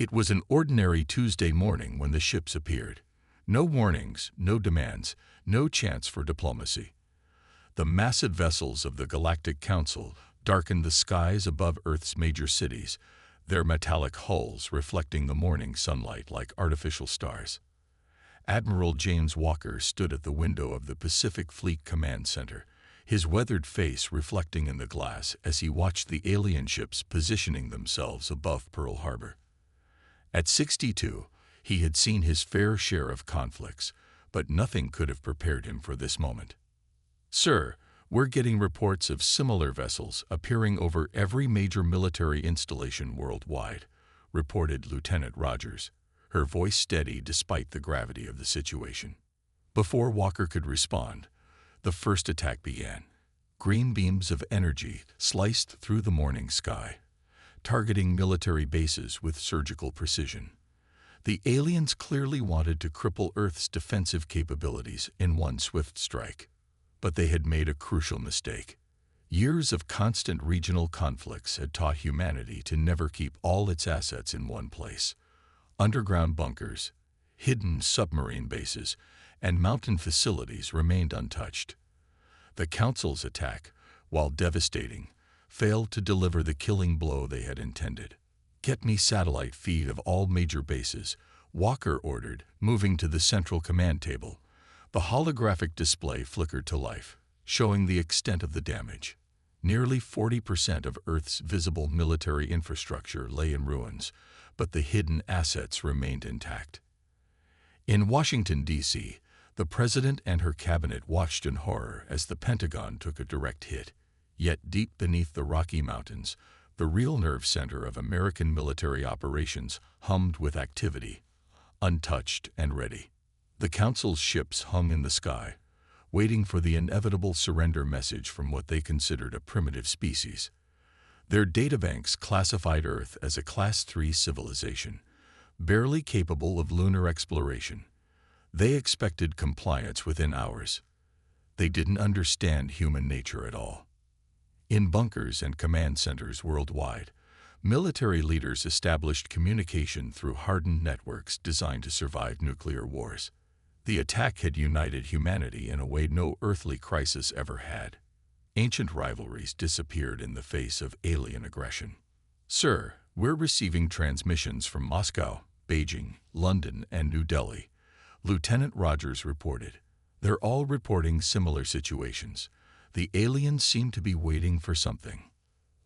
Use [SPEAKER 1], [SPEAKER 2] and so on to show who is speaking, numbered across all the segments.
[SPEAKER 1] It was an ordinary Tuesday morning when the ships appeared. No warnings, no demands, no chance for diplomacy. The massive vessels of the Galactic Council darkened the skies above Earth's major cities, their metallic hulls reflecting the morning sunlight like artificial stars. Admiral James Walker stood at the window of the Pacific Fleet Command Center, his weathered face reflecting in the glass as he watched the alien ships positioning themselves above Pearl Harbor. At 62, he had seen his fair share of conflicts, but nothing could have prepared him for this moment. "Sir, we're getting reports of similar vessels appearing over every major military installation worldwide," reported Lieutenant Rogers, her voice steady despite the gravity of the situation. Before Walker could respond, the first attack began. Green beams of energy sliced through the morning sky, targeting military bases with surgical precision. The aliens clearly wanted to cripple Earth's defensive capabilities in one swift strike. But they had made a crucial mistake. Years of constant regional conflicts had taught humanity to never keep all its assets in one place. Underground bunkers, hidden submarine bases, and mountain facilities remained untouched. The Council's attack, while devastating, failed to deliver the killing blow they had intended. "Get me satellite feed of all major bases," Walker ordered, moving to the central command table. The holographic display flickered to life, showing the extent of the damage. Nearly 40% of Earth's visible military infrastructure lay in ruins, but the hidden assets remained intact. In Washington, D.C., the President and her cabinet watched in horror as the Pentagon took a direct hit. Yet deep beneath the Rocky Mountains, the real nerve center of American military operations hummed with activity, untouched and ready. The Council's ships hung in the sky, waiting for the inevitable surrender message from what they considered a primitive species. Their databanks classified Earth as a Class 3 civilization, barely capable of lunar exploration. They expected compliance within hours. They didn't understand human nature at all. In bunkers and command centers worldwide, military leaders established communication through hardened networks designed to survive nuclear wars. The attack had united humanity in a way no earthly crisis ever had. Ancient rivalries disappeared in the face of alien aggression. "Sir, we're receiving transmissions from Moscow, Beijing, London, and New Delhi," Lieutenant Rogers reported. "They're all reporting similar situations. The aliens seem to be waiting for something."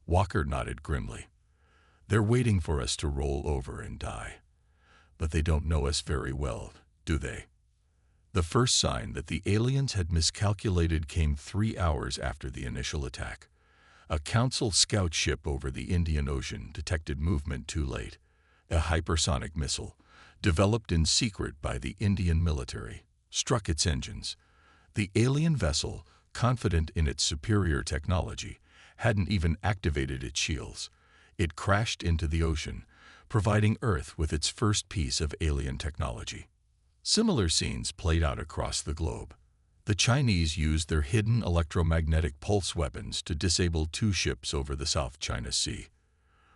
[SPEAKER 1] Walker nodded grimly. "They're waiting for us to roll over and die. But they don't know us very well, do they?" The first sign that the aliens had miscalculated came 3 hours after the initial attack. A Council scout ship over the Indian Ocean detected movement too late. A hypersonic missile, developed in secret by the Indian military, struck its engines. The alien vessel, confident in its superior technology, hadn't even activated its shields. It crashed into the ocean, providing Earth with its first piece of alien technology. Similar scenes played out across the globe. The Chinese used their hidden electromagnetic pulse weapons to disable 2 ships over the South China Sea.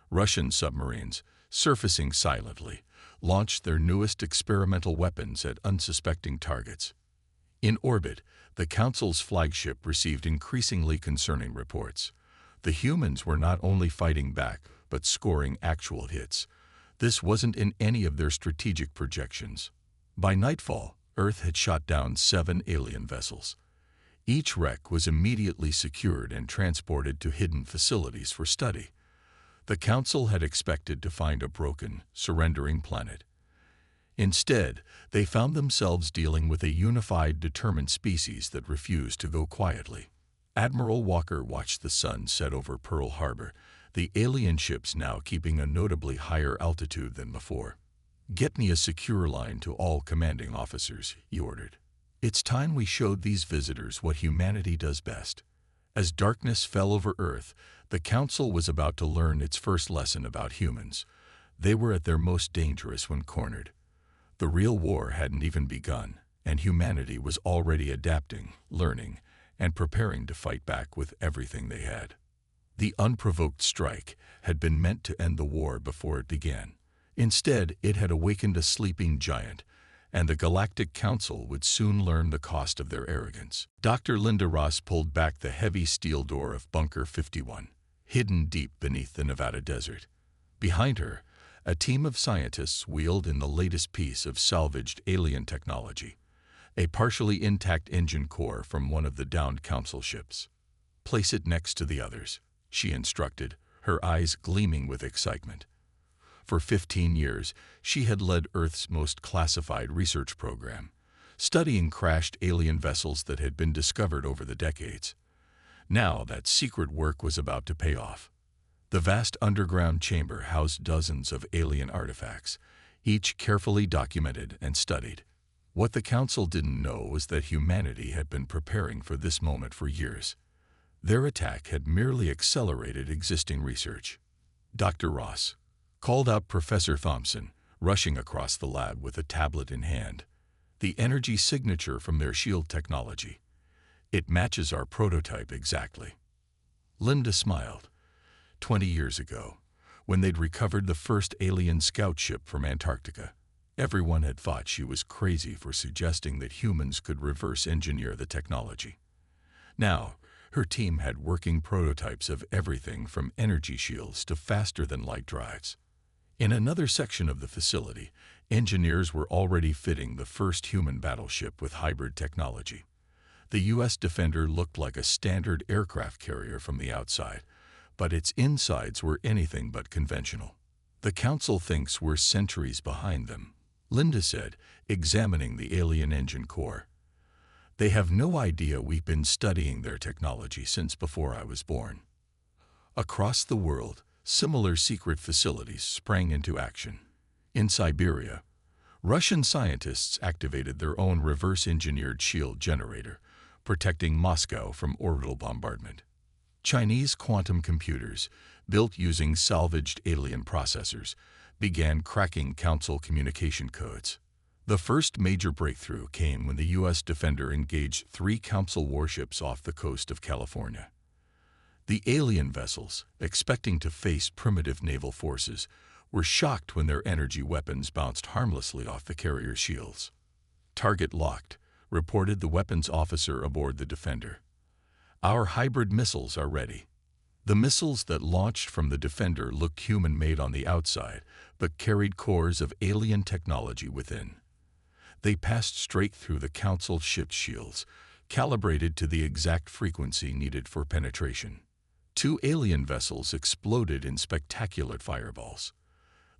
[SPEAKER 1] Russian submarines, surfacing silently, launched their newest experimental weapons at unsuspecting targets. In orbit, the Council's flagship received increasingly concerning reports. The humans were not only fighting back, but scoring actual hits. This wasn't in any of their strategic projections. By nightfall, Earth had shot down 7 alien vessels. Each wreck was immediately secured and transported to hidden facilities for study. The Council had expected to find a broken, surrendering planet. Instead, they found themselves dealing with a unified, determined species that refused to go quietly. Admiral Walker watched the sun set over Pearl Harbor, the alien ships now keeping a notably higher altitude than before. "Get me a secure line to all commanding officers," he ordered. "It's time we showed these visitors what humanity does best." As darkness fell over Earth, the Council was about to learn its first lesson about humans. They were at their most dangerous when cornered. The real war hadn't even begun, and humanity was already adapting, learning, and preparing to fight back with everything they had. The unprovoked strike had been meant to end the war before it began. Instead, it had awakened a sleeping giant, and the Galactic Council would soon learn the cost of their arrogance. Dr. Linda Ross pulled back the heavy steel door of Bunker 51, hidden deep beneath the Nevada desert. Behind her, a team of scientists wheeled in the latest piece of salvaged alien technology, a partially intact engine core from one of the downed Council ships. "Place it next to the others," she instructed, her eyes gleaming with excitement. For 15 years, she had led Earth's most classified research program, studying crashed alien vessels that had been discovered over the decades. Now that secret work was about to pay off. The vast underground chamber housed dozens of alien artifacts, each carefully documented and studied. What the Council didn't know was that humanity had been preparing for this moment for years. Their attack had merely accelerated existing research. Dr. Ross called out Professor Thompson, rushing across the lab with a tablet in hand. "The energy signature from their shield technology. It matches our prototype exactly." Linda smiled. 20 years ago, when they'd recovered the first alien scout ship from Antarctica, everyone had thought she was crazy for suggesting that humans could reverse engineer the technology. Now, her team had working prototypes of everything from energy shields to faster-than-light drives. In another section of the facility, engineers were already fitting the first human battleship with hybrid technology. The U.S. Defender looked like a standard aircraft carrier from the outside, but its insides were anything but conventional. "The Council thinks we're centuries behind them," Linda said, examining the alien engine core. "They have no idea we've been studying their technology since before I was born." Across the world, similar secret facilities sprang into action. In Siberia, Russian scientists activated their own reverse-engineered shield generator, protecting Moscow from orbital bombardment. Chinese quantum computers, built using salvaged alien processors, began cracking Council communication codes. The first major breakthrough came when the U.S. Defender engaged 3 Council warships off the coast of California. The alien vessels, expecting to face primitive naval forces, were shocked when their energy weapons bounced harmlessly off the carrier's shields. "Target locked," reported the weapons officer aboard the Defender. "Our hybrid missiles are ready." The missiles that launched from the Defender looked human-made on the outside, but carried cores of alien technology within. They passed straight through the Council ship's shields, calibrated to the exact frequency needed for penetration. 2 alien vessels exploded in spectacular fireballs.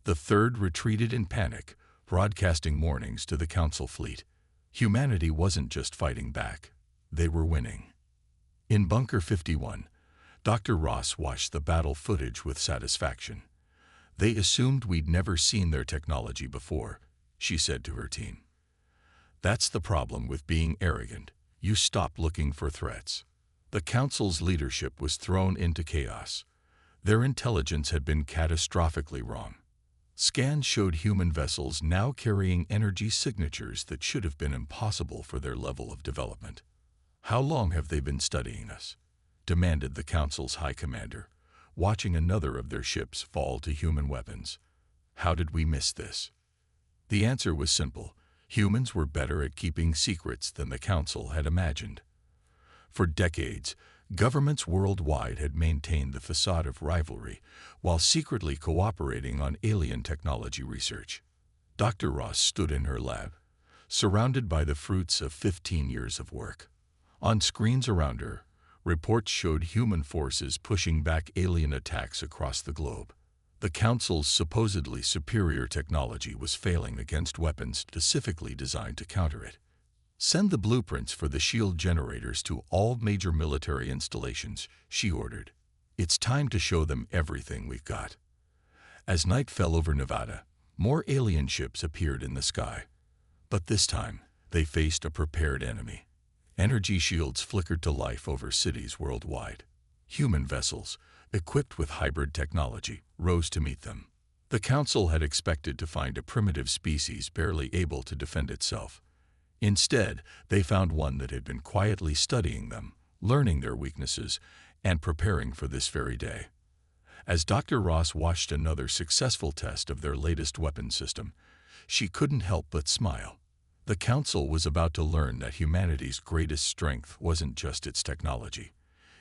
[SPEAKER 1] The third retreated in panic, broadcasting warnings to the Council fleet. Humanity wasn't just fighting back, they were winning. In Bunker 51, Dr. Ross watched the battle footage with satisfaction. "They assumed we'd never seen their technology before," she said to her team. "That's the problem with being arrogant. You stop looking for threats." The Council's leadership was thrown into chaos. Their intelligence had been catastrophically wrong. Scans showed human vessels now carrying energy signatures that should have been impossible for their level of development. "How long have they been studying us?" demanded the Council's High Commander, watching another of their ships fall to human weapons. "How did we miss this?" The answer was simple. Humans were better at keeping secrets than the Council had imagined. For decades, governments worldwide had maintained the facade of rivalry while secretly cooperating on alien technology research. Dr. Ross stood in her lab, surrounded by the fruits of 15 years of work. On screens around her, reports showed human forces pushing back alien attacks across the globe. The Council's supposedly superior technology was failing against weapons specifically designed to counter it. "Send the blueprints for the shield generators to all major military installations," she ordered. "It's time to show them everything we've got." As night fell over Nevada, more alien ships appeared in the sky. But this time, they faced a prepared enemy. Energy shields flickered to life over cities worldwide. Human vessels, equipped with hybrid technology, rose to meet them. The Council had expected to find a primitive species barely able to defend itself. Instead, they found one that had been quietly studying them, learning their weaknesses, and preparing for this very day. As Dr. Ross watched another successful test of their latest weapon system, she couldn't help but smile. The Council was about to learn that humanity's greatest strength wasn't just its technology.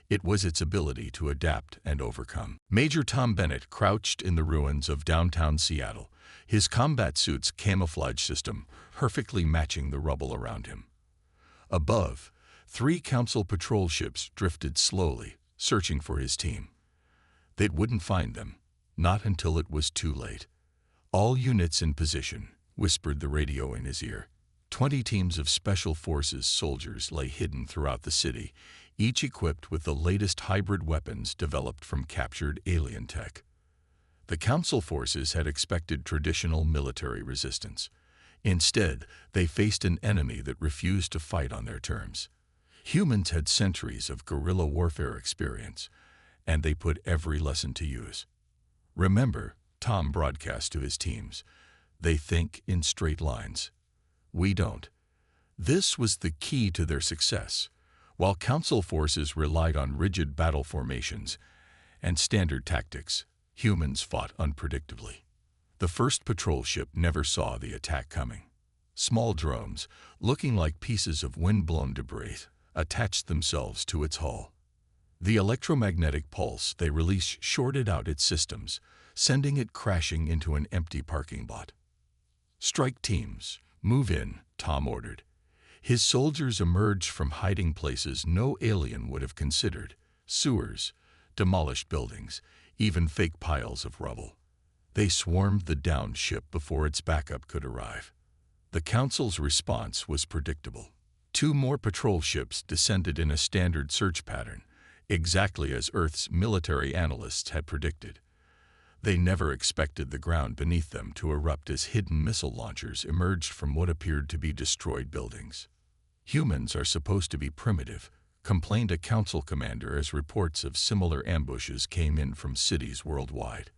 [SPEAKER 1] It was its ability to adapt and overcome. Major Tom Bennett crouched in the ruins of downtown Seattle, his combat suit's camouflage system perfectly matching the rubble around him. Above, 3 Council patrol ships drifted slowly, searching for his team. They wouldn't find them, not until it was too late. "All units in position," whispered the radio in his ear. 20 teams of Special Forces soldiers lay hidden throughout the city, each equipped with the latest hybrid weapons developed from captured alien tech. The Council forces had expected traditional military resistance. Instead, they faced an enemy that refused to fight on their terms. Humans had centuries of guerrilla warfare experience, and they put every lesson to use. "Remember," Tom broadcast to his teams, "they think in straight lines. We don't." This was the key to their success. While Council forces relied on rigid battle formations and standard tactics, humans fought unpredictably. The first patrol ship never saw the attack coming. Small drones, looking like pieces of wind-blown debris, attached themselves to its hull. The electromagnetic pulse they released shorted out its systems, sending it crashing into an empty parking lot. "Strike teams, move in," Tom ordered. His soldiers emerged from hiding places no alien would have considered: sewers, demolished buildings, even fake piles of rubble. They swarmed the downed ship before its backup could arrive. The Council's response was predictable. 2 more patrol ships descended in a standard search pattern, exactly as Earth's military analysts had predicted. They never expected the ground beneath them to erupt as hidden missile launchers emerged from what appeared to be destroyed buildings. "Humans are supposed to be primitive," complained a Council commander as reports of similar ambushes came in from cities worldwide.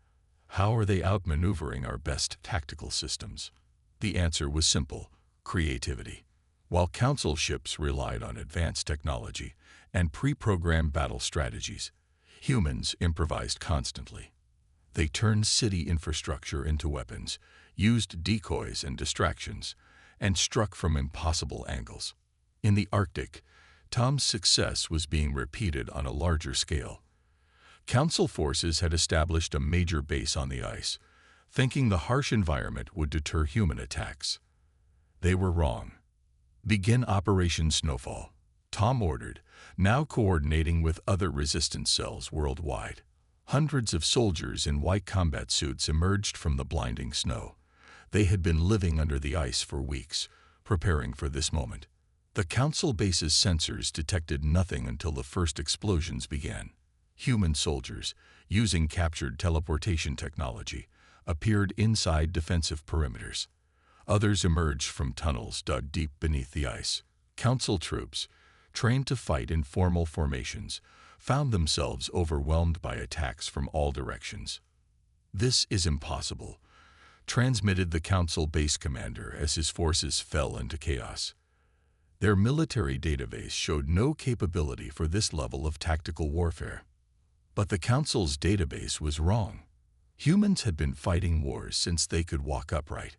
[SPEAKER 1] "How are they outmaneuvering our best tactical systems?" The answer was simple: creativity. While Council ships relied on advanced technology and pre-programmed battle strategies, humans improvised constantly. They turned city infrastructure into weapons, used decoys and distractions, and struck from impossible angles. In the Arctic, Tom's success was being repeated on a larger scale. Council forces had established a major base on the ice, thinking the harsh environment would deter human attacks. They were wrong. "Begin Operation Snowfall," Tom ordered, now coordinating with other resistance cells worldwide. Hundreds of soldiers in white combat suits emerged from the blinding snow. They had been living under the ice for weeks, preparing for this moment. The Council base's sensors detected nothing until the first explosions began. Human soldiers, using captured teleportation technology, appeared inside defensive perimeters. Others emerged from tunnels dug deep beneath the ice. Council troops, trained to fight in formal formations, found themselves overwhelmed by attacks from all directions. "This is impossible," transmitted the Council base commander as his forces fell into chaos. Their military database showed no capability for this level of tactical warfare. But the Council's database was wrong. Humans had been fighting wars since they could walk upright.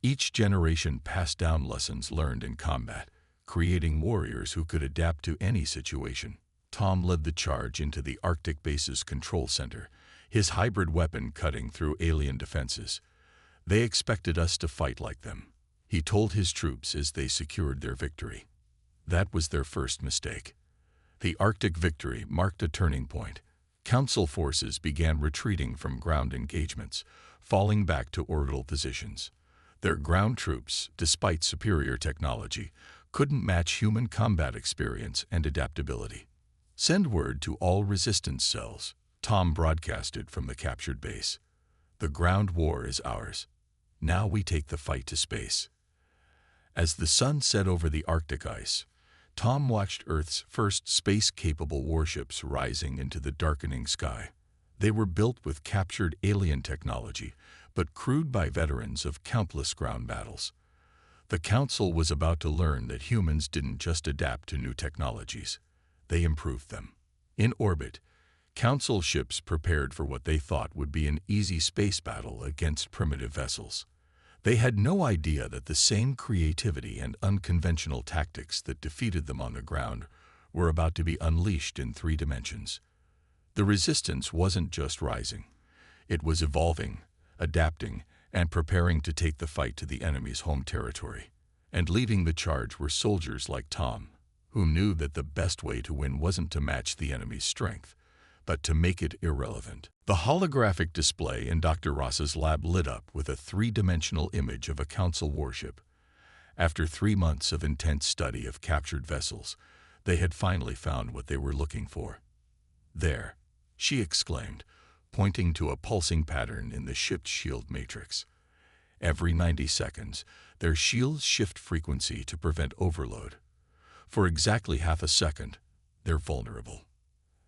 [SPEAKER 1] Each generation passed down lessons learned in combat, creating warriors who could adapt to any situation. Tom led the charge into the Arctic base's control center, his hybrid weapon cutting through alien defenses. "They expected us to fight like them," he told his troops as they secured their victory. That was their first mistake. The Arctic victory marked a turning point. Council forces began retreating from ground engagements, falling back to orbital positions. Their ground troops, despite superior technology, couldn't match human combat experience and adaptability. "Send word to all resistance cells," Tom broadcasted from the captured base. "The ground war is ours. Now we take the fight to space." As the sun set over the Arctic ice, Tom watched Earth's first space-capable warships rising into the darkening sky. They were built with captured alien technology, but crewed by veterans of countless ground battles. The Council was about to learn that humans didn't just adapt to new technologies. They improved them. In orbit, Council ships prepared for what they thought would be an easy space battle against primitive vessels. They had no idea that the same creativity and unconventional tactics that defeated them on the ground were about to be unleashed in 3 dimensions. The resistance wasn't just rising. It was evolving, adapting, and preparing to take the fight to the enemy's home territory. And leading the charge were soldiers like Tom, who knew that the best way to win wasn't to match the enemy's strength, but to make it irrelevant. The holographic display in Dr. Ross's lab lit up with a 3-dimensional image of a Council warship. After 3 months of intense study of captured vessels, they had finally found what they were looking for. "There," she exclaimed, pointing to a pulsing pattern in the ship's shield matrix. Every 90 seconds, their shields shift frequency to prevent overload. For exactly half a second, they're vulnerable.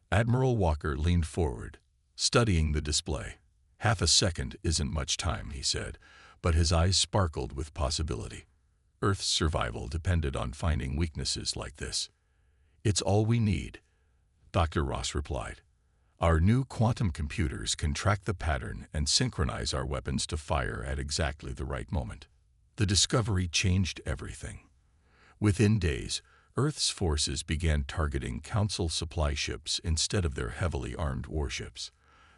[SPEAKER 1] Admiral Walker leaned forward, studying the display. "Half a second isn't much time," he said, but his eyes sparkled with possibility. Earth's survival depended on finding weaknesses like this. "It's all we need," Dr. Ross replied. "Our new quantum computers can track the pattern and synchronize our weapons to fire at exactly the right moment." The discovery changed everything. Within days, Earth's forces began targeting Council supply ships instead of their heavily armed warships.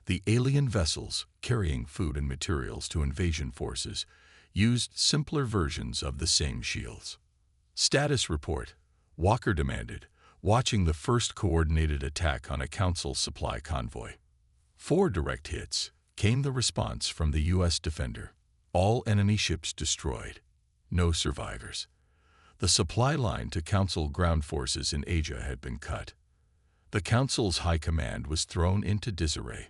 [SPEAKER 1] The alien vessels, carrying food and materials to invasion forces, used simpler versions of the same shields. "Status report," Walker demanded, watching the first coordinated attack on a Council supply convoy. 4 direct hits, came the response from the U.S. Defender. All enemy ships destroyed. No survivors. The supply line to Council ground forces in Asia had been cut. The Council's high command was thrown into disarray.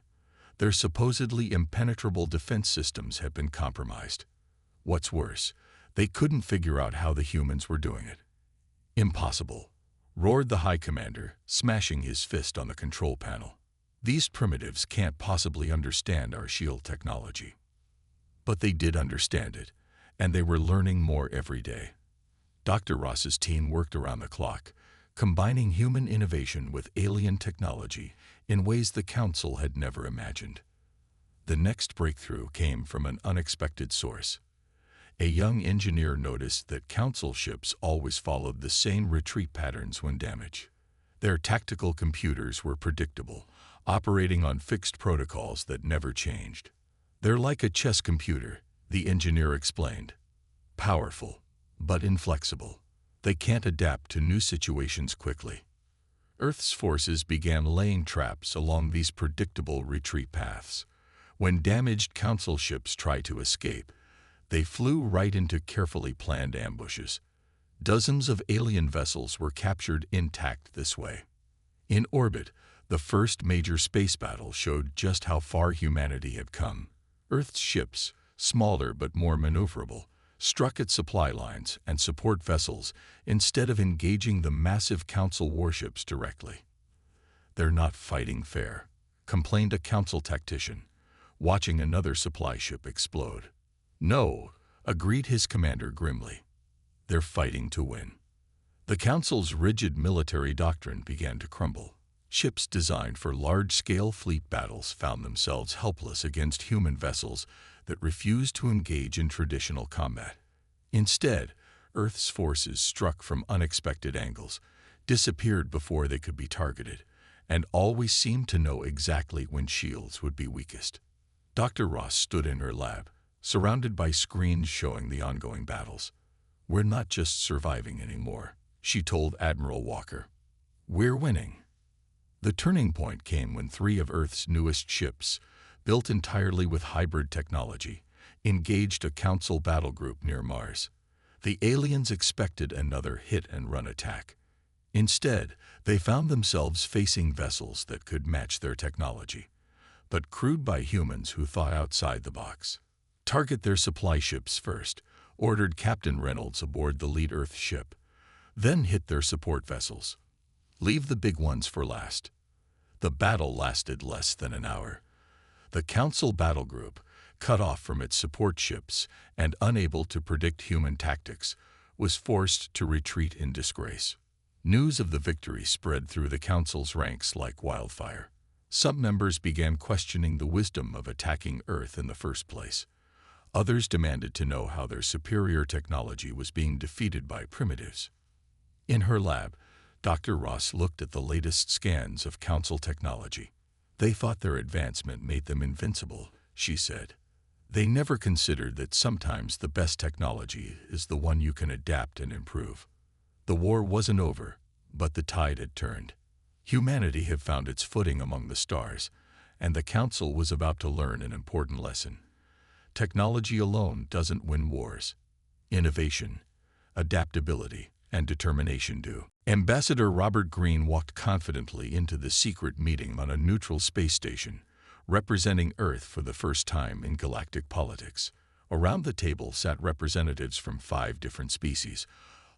[SPEAKER 1] Their supposedly impenetrable defense systems had been compromised. What's worse, they couldn't figure out how the humans were doing it. "Impossible," roared the High Commander, smashing his fist on the control panel. "These primitives can't possibly understand our shield technology." But they did understand it, and they were learning more every day. Dr. Ross's team worked around the clock, combining human innovation with alien technology in ways the Council had never imagined. The next breakthrough came from an unexpected source. A young engineer noticed that Council ships always followed the same retreat patterns when damaged. Their tactical computers were predictable, operating on fixed protocols that never changed. "They're like a chess computer," the engineer explained. "Powerful, but inflexible. They can't adapt to new situations quickly." Earth's forces began laying traps along these predictable retreat paths. When damaged Council ships tried to escape, they flew right into carefully planned ambushes. Dozens of alien vessels were captured intact this way. In orbit, the first major space battle showed just how far humanity had come. Earth's ships, smaller but more maneuverable, struck at supply lines and support vessels instead of engaging the massive Council warships directly. "They're not fighting fair," complained a Council tactician, watching another supply ship explode. "No," agreed his commander grimly. "They're fighting to win." The Council's rigid military doctrine began to crumble. Ships designed for large-scale fleet battles found themselves helpless against human vessels that refused to engage in traditional combat. Instead, Earth's forces struck from unexpected angles, disappeared before they could be targeted, and always seemed to know exactly when shields would be weakest. Dr. Ross stood in her lab, surrounded by screens showing the ongoing battles. "We're not just surviving anymore," she told Admiral Walker. "We're winning." The turning point came when 3 of Earth's newest ships, built entirely with hybrid technology, engaged a Council battle group near Mars. The aliens expected another hit-and-run attack. Instead, they found themselves facing vessels that could match their technology, but crewed by humans who thought outside the box. "Target their supply ships first," ordered Captain Reynolds aboard the lead Earth ship. "Then hit their support vessels. Leave the big ones for last." The battle lasted less than an hour. The Council battle group, cut off from its support ships and unable to predict human tactics, was forced to retreat in disgrace. News of the victory spread through the Council's ranks like wildfire. Some members began questioning the wisdom of attacking Earth in the first place. Others demanded to know how their superior technology was being defeated by primitives. In her lab, Dr. Ross looked at the latest scans of Council technology. They thought their advancement made them invincible, she said. They never considered that sometimes the best technology is the one you can adapt and improve. The war wasn't over, but the tide had turned. Humanity had found its footing among the stars, and the Council was about to learn an important lesson. Technology alone doesn't win wars. Innovation, adaptability, and determination do. Ambassador Robert Greene walked confidently into the secret meeting on a neutral space station, representing Earth for the first time in galactic politics. Around the table sat representatives from 5 different species,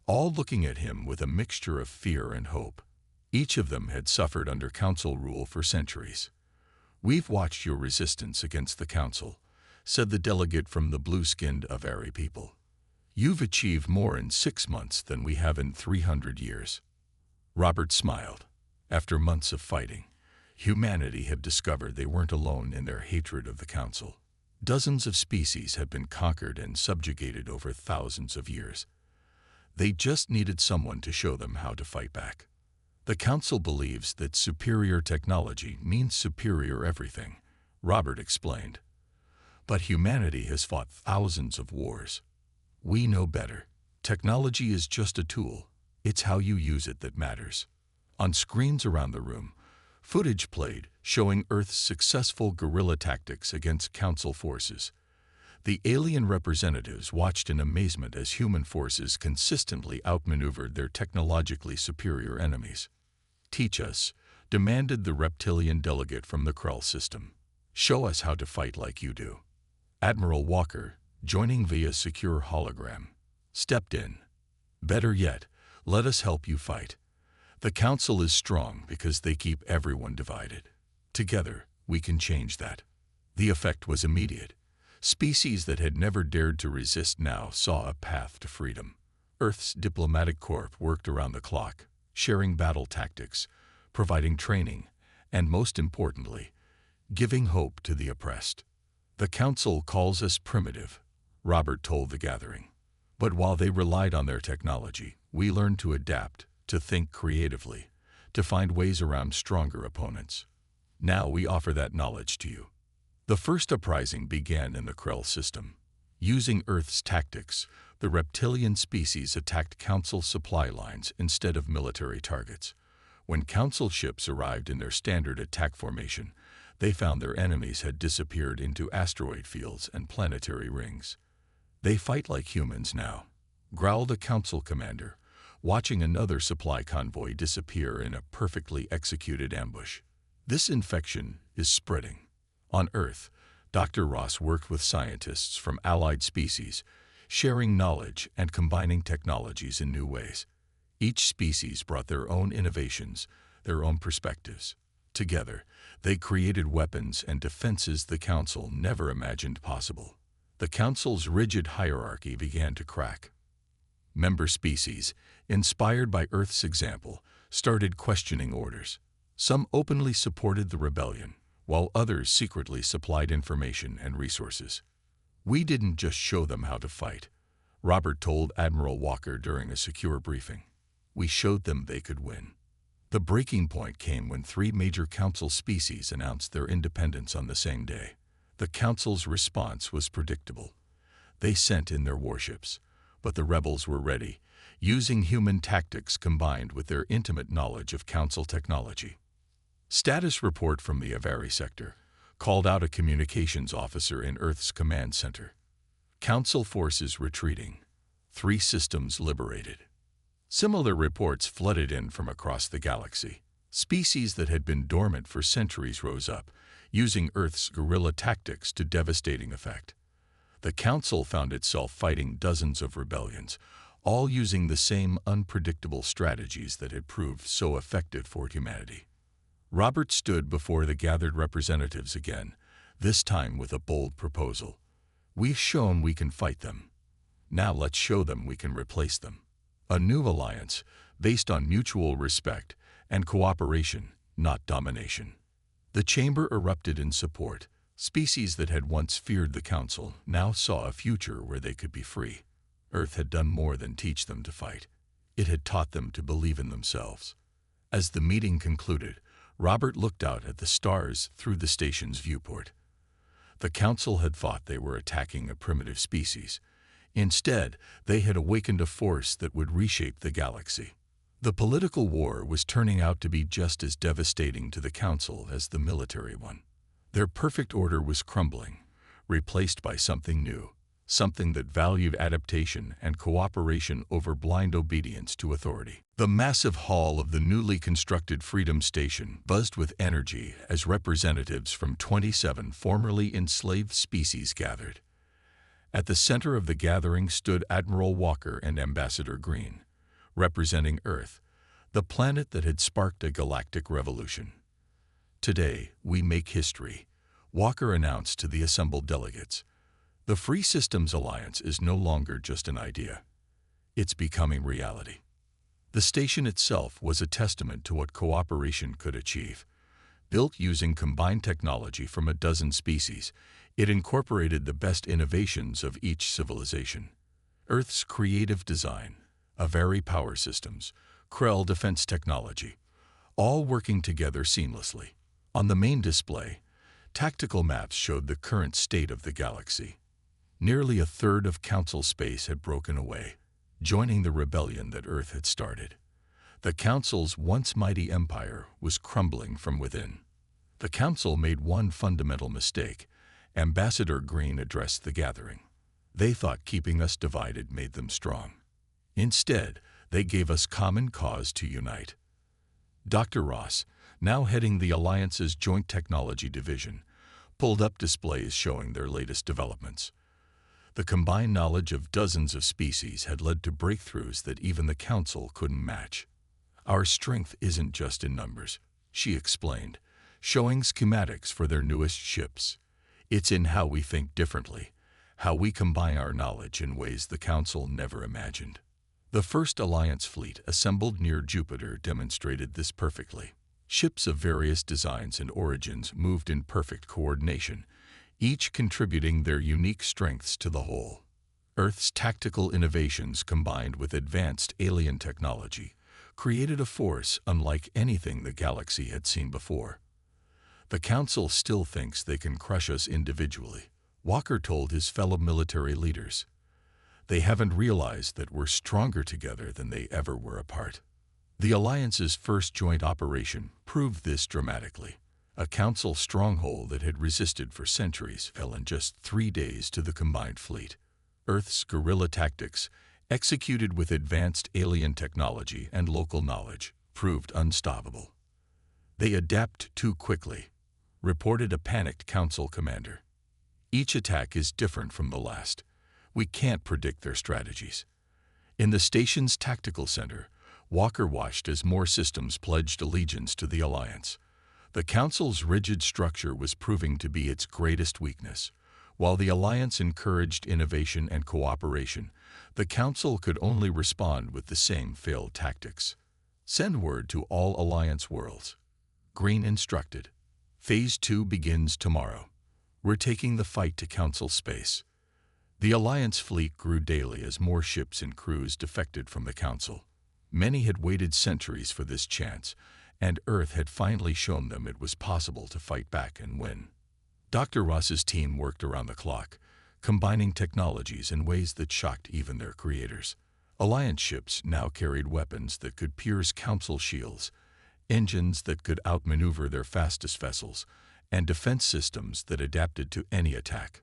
[SPEAKER 1] all looking at him with a mixture of fear and hope. Each of them had suffered under Council rule for centuries. "We've watched your resistance against the Council," said the delegate from the blue-skinned Avari people. "You've achieved more in 6 months than we have in 300 years. Robert smiled. After months of fighting, humanity had discovered they weren't alone in their hatred of the Council. Dozens of species had been conquered and subjugated over thousands of years. They just needed someone to show them how to fight back. The Council believes that superior technology means superior everything," Robert explained. "But humanity has fought thousands of wars. We know better. Technology is just a tool. It's how you use it that matters." On screens around the room, footage played showing Earth's successful guerrilla tactics against Council forces. The alien representatives watched in amazement as human forces consistently outmaneuvered their technologically superior enemies. "Teach us," demanded the reptilian delegate from the Krell system. "Show us how to fight like you do." Admiral Walker, joining via secure hologram, stepped in. "Better yet, let us help you fight. The Council is strong because they keep everyone divided. Together, we can change that." The effect was immediate. Species that had never dared to resist now saw a path to freedom. Earth's diplomatic corps worked around the clock, sharing battle tactics, providing training, and most importantly, giving hope to the oppressed. "The Council calls us primitive," Robert told the gathering. "But while they relied on their technology, we learned to adapt, to think creatively, to find ways around stronger opponents. Now we offer that knowledge to you." The first uprising began in the Krell system. Using Earth's tactics, the reptilian species attacked Council supply lines instead of military targets. When Council ships arrived in their standard attack formation, they found their enemies had disappeared into asteroid fields and planetary rings. "They fight like humans now," growled a Council commander, watching another supply convoy disappear in a perfectly executed ambush. "This infection is spreading." On Earth, Dr. Ross worked with scientists from allied species, sharing knowledge and combining technologies in new ways. Each species brought their own innovations, their own perspectives. Together, they created weapons and defenses the Council never imagined possible. The Council's rigid hierarchy began to crack. Member species, inspired by Earth's example, started questioning orders. Some openly supported the rebellion, while others secretly supplied information and resources. "We didn't just show them how to fight," Robert told Admiral Walker during a secure briefing. "We showed them they could win." The breaking point came when 3 major Council species announced their independence on the same day. The Council's response was predictable. They sent in their warships, but the rebels were ready, using human tactics combined with their intimate knowledge of Council technology. Status report from the Avari sector called out a communications officer in Earth's command center. "Council forces retreating. 3 systems liberated." Similar reports flooded in from across the galaxy. Species that had been dormant for centuries rose up, using Earth's guerrilla tactics to devastating effect. The Council found itself fighting dozens of rebellions, all using the same unpredictable strategies that had proved so effective for humanity. Robert stood before the gathered representatives again, this time with a bold proposal. "We've shown we can fight them. Now let's show them we can replace them. A new alliance based on mutual respect and cooperation, not domination." The chamber erupted in support. Species that had once feared the Council now saw a future where they could be free. Earth had done more than teach them to fight. It had taught them to believe in themselves. As the meeting concluded, Robert looked out at the stars through the station's viewport. The Council had thought they were attacking a primitive species. Instead, they had awakened a force that would reshape the galaxy. The political war was turning out to be just as devastating to the Council as the military one. Their perfect order was crumbling, replaced by something new, something that valued adaptation and cooperation over blind obedience to authority. The massive hall of the newly constructed Freedom Station buzzed with energy as representatives from 27 formerly enslaved species gathered. At the center of the gathering stood Admiral Walker and Ambassador Green, representing Earth, the planet that had sparked a galactic revolution. "Today, we make history," Walker announced to the assembled delegates. "The Free Systems Alliance is no longer just an idea. It's becoming reality." The station itself was a testament to what cooperation could achieve. Built using combined technology from a dozen species, it incorporated the best innovations of each civilization. Earth's creative design, Avari power systems, Krell defense technology, all working together seamlessly. On the main display, tactical maps showed the current state of the galaxy. Nearly a third of Council space had broken away, joining the rebellion that Earth had started. The Council's once mighty empire was crumbling from within. The Council made one fundamental mistake. Ambassador Green addressed the gathering. They thought keeping us divided made them strong. Instead, they gave us common cause to unite. Dr. Ross, now heading the Alliance's Joint Technology Division, pulled up displays showing their latest developments. The combined knowledge of dozens of species had led to breakthroughs that even the Council couldn't match. "Our strength isn't just in numbers," she explained, showing schematics for their newest ships. "It's in how we think differently, how we combine our knowledge in ways the Council never imagined." The first Alliance fleet assembled near Jupiter demonstrated this perfectly. Ships of various designs and origins moved in perfect coordination, each contributing their unique strengths to the whole. Earth's tactical innovations combined with advanced alien technology created a force unlike anything the galaxy had seen before. "The Council still thinks they can crush us individually," Walker told his fellow military leaders. "They haven't realized that we're stronger together than they ever were apart." The Alliance's first joint operation proved this dramatically. A Council stronghold that had resisted for centuries fell in just 3 days to the combined fleet. Earth's guerrilla tactics, executed with advanced alien technology and local knowledge, proved unstoppable. "They adapt too quickly," reported a panicked Council commander. "Each attack is different from the last. We can't predict their strategies." In the station's tactical center, Walker watched as more systems pledged allegiance to the Alliance. The Council's rigid structure was proving to be its greatest weakness. While the Alliance encouraged innovation and cooperation, the Council could only respond with the same failed tactics. "Send word to all Alliance worlds," Green instructed. "Phase 2 begins tomorrow. We're taking the fight to Council space." The Alliance fleet grew daily as more ships and crews defected from the Council. Many had waited centuries for this chance, and Earth had finally shown them it was possible to fight back and win. Dr. Ross's team worked around the clock, combining technologies in ways that shocked even their creators. Alliance ships now carried weapons that could pierce Council shields, engines that could outmaneuver their fastest vessels, and defense systems that adapted to any attack.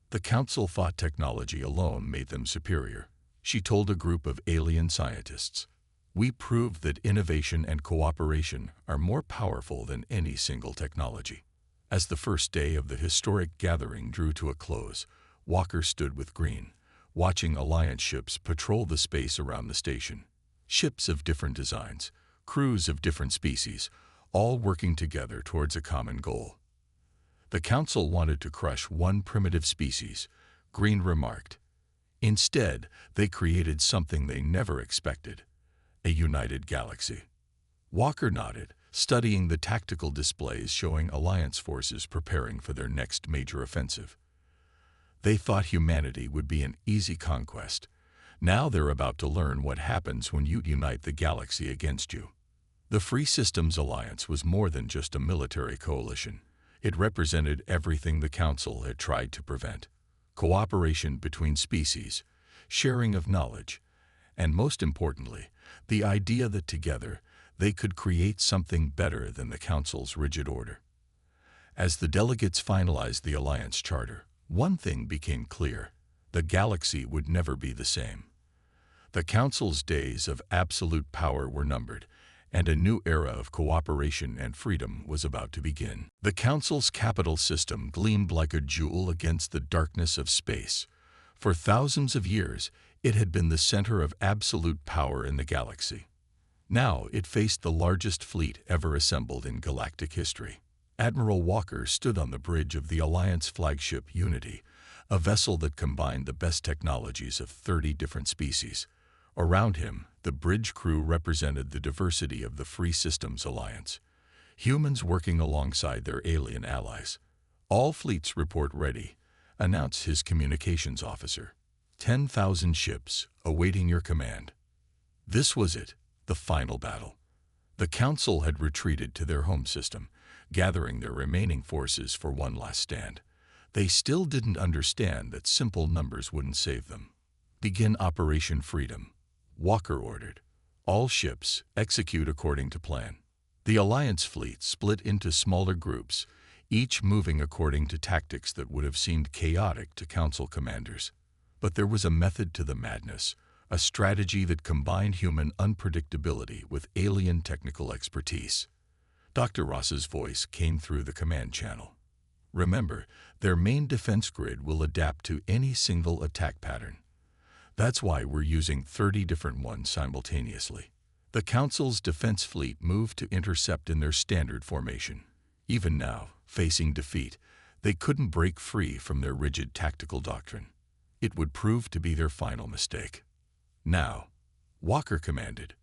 [SPEAKER 1] The Council thought technology alone made them superior. She told a group of alien scientists, "We proved that innovation and cooperation are more powerful than any single technology." As the first day of the historic gathering drew to a close, Walker stood with Green, watching Alliance ships patrol the space around the station. Ships of different designs, crews of different species, all working together towards a common goal. "The Council wanted to crush one primitive species," Green remarked. "Instead, they created something they never expected. A united galaxy." Walker nodded, studying the tactical displays showing Alliance forces preparing for their next major offensive. They thought humanity would be an easy conquest. Now they're about to learn what happens when you unite the galaxy against you. The Free Systems Alliance was more than just a military coalition. It represented everything the Council had tried to prevent: cooperation between species, sharing of knowledge, and most importantly, the idea that together they could create something better than the Council's rigid order. As the delegates finalized the Alliance Charter, one thing became clear: the galaxy would never be the same. The Council's days of absolute power were numbered, and a new era of cooperation and freedom was about to begin. The Council's capital system gleamed like a jewel against the darkness of space. For thousands of years, it had been the center of absolute power in the galaxy. Now it faced the largest fleet ever assembled in galactic history. Admiral Walker stood on the bridge of the Alliance flagship Unity, a vessel that combined the best technologies of 30 different species. Around him, the bridge crew represented the diversity of the Free Systems Alliance, humans working alongside their alien allies. "All fleets report ready," announced his communications officer. 10,000 ships awaiting your command. This was it, the final battle. The Council had retreated to their home system, gathering their remaining forces for one last stand. They still didn't understand that simple numbers wouldn't save them. "Begin Operation Freedom," Walker ordered. "All ships execute according to plan." The Alliance fleet split into smaller groups, each moving according to tactics that would have seemed chaotic to Council commanders. But there was a method to the madness, a strategy that combined human unpredictability with alien technical expertise. Dr. Ross's voice came through the command channel. "Remember, their main defense grid will adapt to any single attack pattern. That's why we're using 30 different ones simultaneously." The Council's defense fleet moved to intercept in their standard formation. Even now, facing defeat, they couldn't break free from their rigid tactical doctrine. It would prove to be their final mistake. "Now," Walker commanded.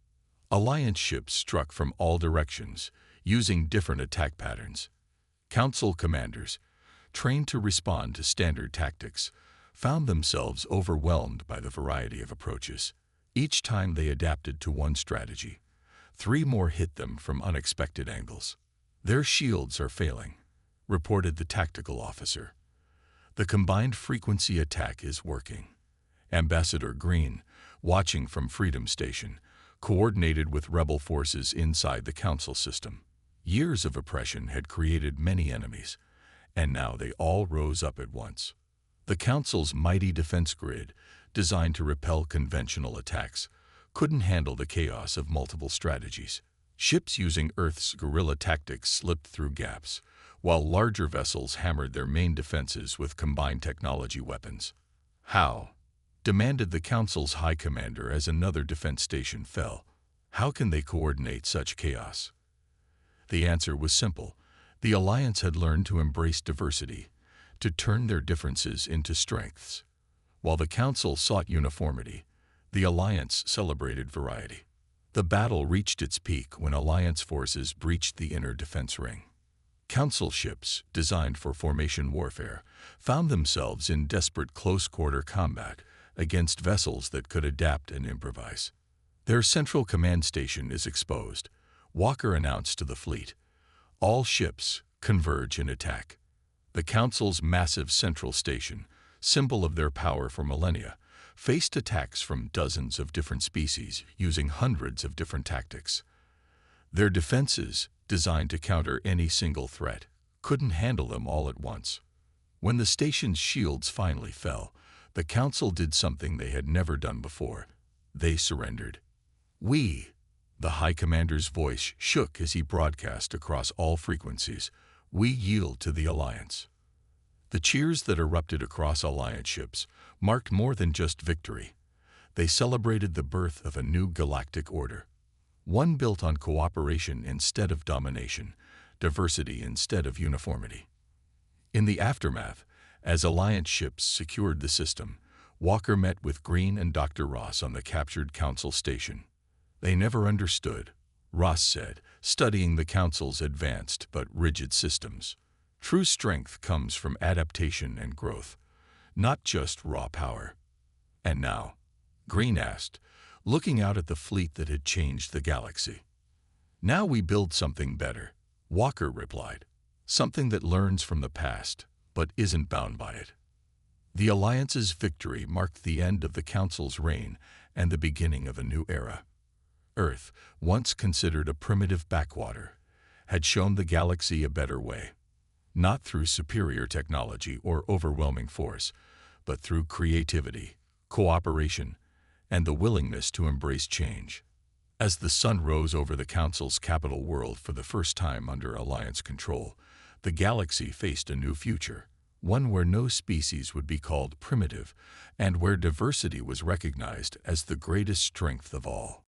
[SPEAKER 1] Alliance ships struck from all directions, using different attack patterns. Council commanders, trained to respond to standard tactics, found themselves overwhelmed by the variety of approaches. Each time they adapted to one strategy, 3 more hit them from unexpected angles. "Their shields are failing," reported the tactical officer. "The combined frequency attack is working." Ambassador Green, watching from Freedom Station, coordinated with rebel forces inside the Council system. Years of oppression had created many enemies, and now they all rose up at once. The Council's mighty defense grid, designed to repel conventional attacks, couldn't handle the chaos of multiple strategies. Ships using Earth's guerrilla tactics slipped through gaps, while larger vessels hammered their main defenses with combined technology weapons. "How?" demanded the Council's High Commander as another defense station fell. "How can they coordinate such chaos?" The answer was simple. The Alliance had learned to embrace diversity, to turn their differences into strengths. While the Council sought uniformity, the Alliance celebrated variety. The battle reached its peak when Alliance forces breached the inner defense ring. Council ships, designed for formation warfare, found themselves in desperate close-quarter combat against vessels that could adapt and improvise. "Their central command station is exposed," Walker announced to the fleet. "All ships converge in attack." The Council's massive central station, symbol of their power for millennia, faced attacks from dozens of different species using hundreds of different tactics. Their defenses, designed to counter any single threat, couldn't handle them all at once. When the station's shields finally fell, the Council did something they had never done before. They surrendered. "We," the High Commander's voice shook as he broadcast across all frequencies, "we yield to the Alliance." The cheers that erupted across Alliance ships marked more than just victory. They celebrated the birth of a new galactic order, one built on cooperation instead of domination, diversity instead of uniformity. In the aftermath, as Alliance ships secured the system, Walker met with Green and Dr. Ross on the captured Council station. They never understood Ross said, studying the Council's advanced but rigid systems. True strength comes from adaptation and growth, not just raw power. And now, Green asked, looking out at the fleet that had changed the galaxy. Now we build something better, Walker replied. Something that learns from the past, but isn't bound by it. The Alliance's victory marked the end of the Council's reign and the beginning of a new era. Earth, once considered a primitive backwater, had shown the galaxy a better way. Not through superior technology or overwhelming force, but through creativity, cooperation, and the willingness to embrace change. As the sun rose over the Council's capital world for the first time under Alliance control, the galaxy faced a new future, one where no species would be called primitive and where diversity was recognized as the greatest strength of all.